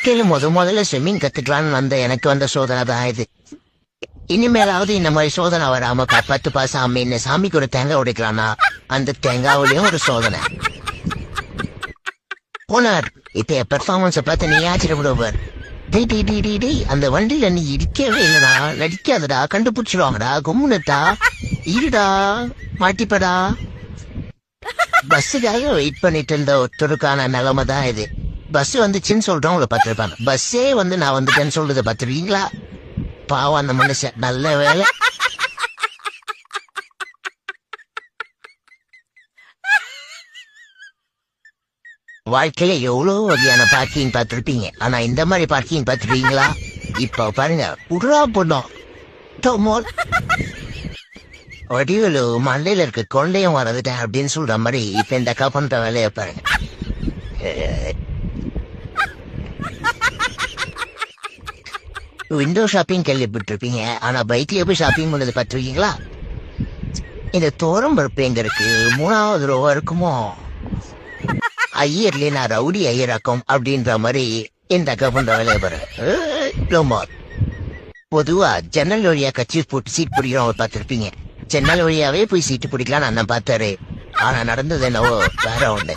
வாழ்க்கையில முதல்ல ஸ்விம்மிங் கத்துக்கலான்னு வந்த எனக்கு வந்த சோதனை தான் இது. இனிமேலாவது இந்த மாதிரி சோதனை வராம காப்பாத்துப்பா சாமி. இந்த சாமிக்கு ஒரு தேங்காய் உடைக்கலாம்னா அந்த தேங்காவிலையும் ஒரு சோதனை. போனார் இப்ப பெர்ஃபார்மன்ஸ பார்த்து நீ ஆச்சரியப்படுவார். அந்த வண்டியில நீ இருக்கவே இல்லடா, நடிக்காதடா, கண்டுபிடிச்சிருவாங்கடா, கும்முனட்டா, இருடா, மாட்டிப்படா. பஸ்ஸுக்காக வெயிட் பண்ணிட்டு இருந்த ஒருத்தருக்கான நிலைமை தான் இது. பஸ் வந்துச்சுன்னு சொல்றோம் உங்களை பார்த்துருப்பாங்க. பஸ்ஸே நான் வந்துட்டேன்னு சொல்றதை பார்த்துருக்கீங்களா? பாவம் அந்த மனுஷன். நல்ல வேலை. வாழ்க்கையில எவ்வளவு வகையான பார்க்கிங் பார்த்துருப்பீங்க. ஆனா இந்த மாதிரி பார்க்கிங் பார்த்துருக்கீங்களா? இப்ப பாருங்க, புறா பொண்ணோம் வடிவலு மண்டையில இருக்க கொண்டையும் வரதுட்டேன் அப்படின்னு சொல்ற மாதிரி இப்ப இந்த அக்கா பண்ற வேலையை பாருங்க. விண்டோ ஷாப்பிங் கேள்விப்பட்டிருப்பீங்க. ஆனா பைக்லயே போய் ஷாப்பிங் பண்ணது பார்த்துருக்கீங்களா? இந்த தோரம் பருப்பு எங்க இருக்கு? 3வது ரோவா இருக்குமோ? ஐயர்லயே நான் ரவுடி ஐயராக்கும் அப்படின்ற மாதிரி இந்த அக்கா பண்ற வேலையை பாருங்க. பொதுவா ஜன்னல் வழியா கட்சி போட்டு சீட் பிடிக்கிறவங்க பார்த்திருப்பீங்க. ஜன்னல் வழியாவே போய் சீட்டு பிடிக்கலான்னு அண்ணன் பார்த்தாரு. ஆனா நடந்தது என்னவோ வேற ஒண்ணு.